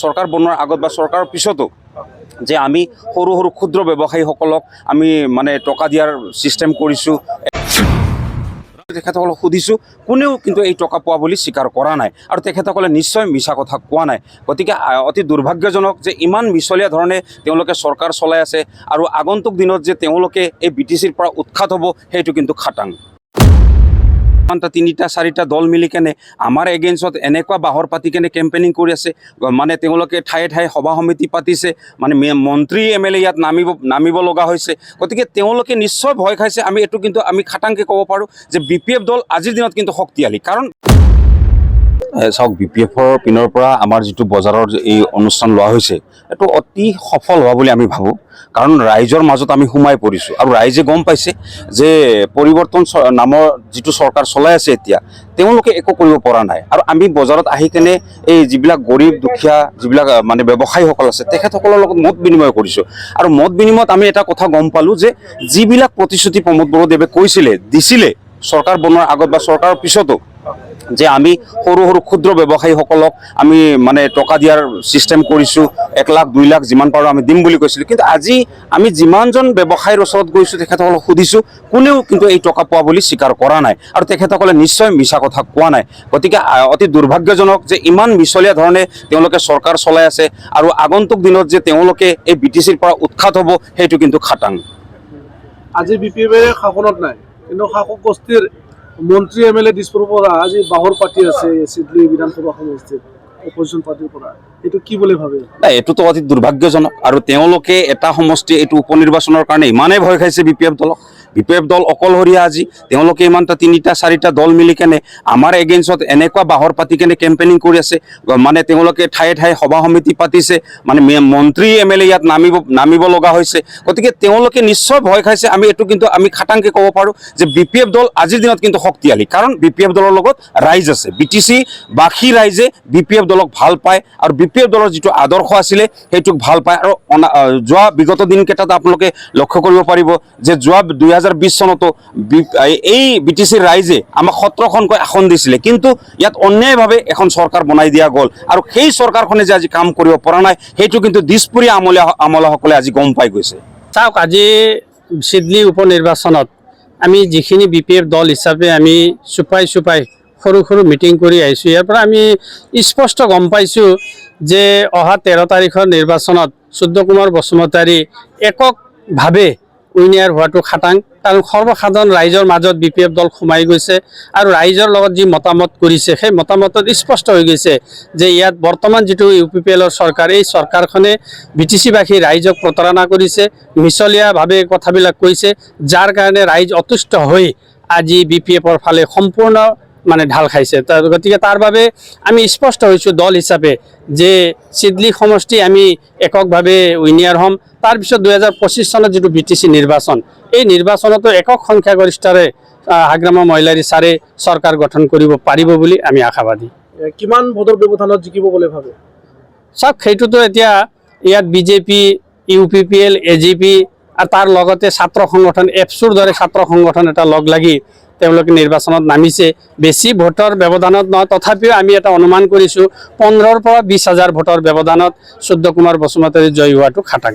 চৰকাৰ বনোৱাৰ আগত বা চৰকাৰৰ পিছতো যে আমি সৰু সৰু ক্ষুদ্ৰ ব্যৱসায়ীসকলক আমি মানে টকা দিয়াৰ চিষ্টেম কৰিছোঁ। তেখেতসকলক সুধিছোঁ, কোনেও কিন্তু এই টকা পোৱা বুলি স্বীকাৰ কৰা নাই আৰু তেখেতসকলে নিশ্চয় মিছা কথা কোৱা নাই। গতিকে অতি দুৰ্ভাগ্যজনক যে ইমান মিছলীয়া ধৰণে তেওঁলোকে চৰকাৰ চলাই আছে আৰু আগন্তুক দিনত যে তেওঁলোকে এই BTCৰ পৰা উৎখাত হ'ব সেইটো কিন্তু খাটাং। 3-4টা দল মিলি কেনে আমাৰ এগেইনষ্টত এনেকুৱা বাহৰ পাতি কেনে কেম্পেইনিং কৰি আছে। মানে তেওঁলোকে ঠায়ে ঠায়ে সভা সমিতি পাতিছে, মানে মন্ত্ৰী MLA ইয়াত নামিব লগা হৈছে। গতিকে তেওঁলোকে নিশ্চয় ভয় খাইছে। আমি এইটো কিন্তু আমি খাটাংকৈ ক'ব পাৰোঁ যে BPF দল আজিৰ দিনত কিন্তু শক্তিশালী। কাৰণ চাওক, BPFৰ পিনৰ পৰা আমাৰ যিটো বজাৰৰ এই অনুষ্ঠান লোৱা হৈছে এইটো অতি সফল হোৱা বুলি আমি ভাবোঁ। কাৰণ ৰাইজৰ মাজত আমি সোমাই পৰিছোঁ আৰু ৰাইজে গম পাইছে যে পৰিৱৰ্তন নামৰ যিটো চৰকাৰ চলাই আছে এতিয়া তেওঁলোকে একো কৰিব পৰা নাই। আৰু আমি বজাৰত আহি কেনে এই যিবিলাক গৰীব দুখীয়া যিবিলাক মানে ব্যৱসায়ীসকল আছে তেখেতসকলৰ লগত মত বিনিময় কৰিছোঁ। আৰু মত বিনিময়ত আমি এটা কথা গম পালোঁ যে যিবিলাক প্ৰতিশ্ৰুতি প্ৰমোদ বড়োদেৱে দিছিলে চৰকাৰ বনোৱাৰ আগত বা চৰকাৰৰ পিছতো যে আমি সৰু সৰু ক্ষুদ্ৰ ব্যৱসায়ীসকলক আমি মানে টকা দিয়াৰ চিষ্টেম কৰিছোঁ, 1 লাখ 2 লাখ যিমান পাৰোঁ আমি দিম বুলি কৈছিলোঁ। কিন্তু আজি আমি যিমানজন ব্যৱসায়ীৰ ওচৰত গৈছোঁ তেখেতসকলক সুধিছোঁ, কোনেও কিন্তু এই টকা পোৱা বুলি স্বীকাৰ কৰা নাই আৰু তেখেতসকলে নিশ্চয় মিছা কথা কোৱা নাই। গতিকে অতি দুৰ্ভাগ্যজনক যে ইমান মিছলীয়া ধৰণে তেওঁলোকে চৰকাৰ চলাই আছে আৰু আগন্তুক দিনত যে তেওঁলোকে এই BTCৰ পৰা উৎখাত হ'ব সেইটো কিন্তু খাটাং। আজি BPF শাসনত নাই, কিন্তু শাসক গোষ্ঠীৰ মন্ত্ৰী MLA দিছপুৰৰ পৰা আজি বাহৰ পাতি আছে চিডলি বিধানসভা সমষ্টিত অপজিশ্যন পাৰ্টিৰ পৰা। এইটো কি বুলি ভাবে? এইটোতো অতি দুৰ্ভাগ্যজনক আৰু তেওঁলোকে এটা সমষ্টি এইটো উপ নিৰ্বাচনৰ কাৰণে ইমানেই ভয় খাইছে BPF দলক। BPF দল অকলশৰীয়া আজি তেওঁলোকে ইমানটা 3-4টা দল মিলি কেনে আমাৰ এগেইনষ্টত এনেকুৱা বাহৰ পাতি কেনে কেম্পেইনিং কৰি আছে। মানে তেওঁলোকে ঠায়ে ঠায়ে সভা সমিতি পাতিছে, মানে মন্ত্ৰী MLA ইয়াত নামিব লগা হৈছে। গতিকে তেওঁলোকে নিশ্চয় ভয় খাইছে। আমি এইটো কিন্তু আমি খাটাংকৈ ক'ব পাৰোঁ যে BPF দল আজিৰ দিনত কিন্তু শক্তিশালী। কাৰণ BPF দলৰ লগত ৰাইজ আছে। BTC বাসী ৰাইজে BPF দলক ভাল পায় আৰু BPF দলৰ যিটো আদৰ্শ আছিলে সেইটোক ভাল পায়। আৰু যোৱা বিগত দিনকেইটাত আপোনালোকে লক্ষ্য কৰিব পাৰিব যে যোৱা 2020 চনতো এই BTCৰ ৰাইজে আমাক 17খনকৈ আসন দিছিলে, কিন্তু ইয়াত অন্যায়ভাৱে এখন চৰকাৰ বনাই দিয়া গ'ল আৰু সেই চৰকাৰখনে যে আজি কাম কৰিব পৰা নাই সেইটো কিন্তু দিছপুৰীয়া আমলাসকলে আজি গম পাই গৈছে। চাওক, আজি চিডলি উপ নিৰ্বাচনত আমি যিখিনি BPF দল হিচাপে আমি চুপাই সৰু সৰু মিটিং কৰি আহিছোঁ, ইয়াৰ পৰা আমি স্পষ্ট গম পাইছোঁ যে অহা 13 তাৰিখৰ নিৰ্বাচনত চুদ্ৰ কুমাৰ বসুমতাৰী এককভাৱে উইনাৰ হোৱাটো খাটাং। কাৰণ সৰ্বসাধাৰণ ৰাইজৰ মাজত BPF দল সোমাই গৈছে আৰু ৰাইজৰ লগত যি মতামত কৰিছে সেই মতামতত স্পষ্ট হৈ গৈছে যে ইয়াত বৰ্তমান যিটো UPPL চৰকাৰ, এই চৰকাৰখনে BTC-বাসী ৰাইজক প্ৰতাৰণা কৰিছে, মিছলীয়াভাৱে কথাবিলাক কৈছে, যাৰ কাৰণে ৰাইজ অতুষ্ট হৈ আজি BPFৰ ফালে সম্পূৰ্ণ মানে ঢাল খাইছে। গতিকে তাৰ বাবে আমি স্পষ্ট হৈছোঁ দল হিচাপে যে চিডলি সমষ্টি আমি এককভাৱে উইনাৰ হ'ম। তাৰপিছত 2025 চনত যিটো BTC নিৰ্বাচন, এই নিৰ্বাচনতো একক সংখ্যাগৰিষ্ঠৰে হাগ্ৰামা মহিলাৰী ছাৰে চৰকাৰ গঠন কৰিব পাৰিব বুলি আমি আশাবাদী। কিমান ভোটৰ ব্যৱধানত জিকিব বুলি ভাবে? চাওক, সেইটোতো এতিয়া ইয়াত BJP, UPPL, AGP আৰু তাৰ লগতে ছাত্ৰ সংগঠন এপছুৰ দৰে ছাত্ৰ সংগঠন এটা লগ লাগি তেওঁলোকে নিৰ্বাচনত নামিছে। বেছি ভোটৰ ব্যৱধানত নহয়, তথাপিও আমি এটা অনুমান কৰিছোঁ 15,000 পৰা 20,000 ভোটৰ ব্যৱধানত চুদ্ৰ কুমাৰ বসুমতাৰী জয়ী হোৱাটো খাটাং।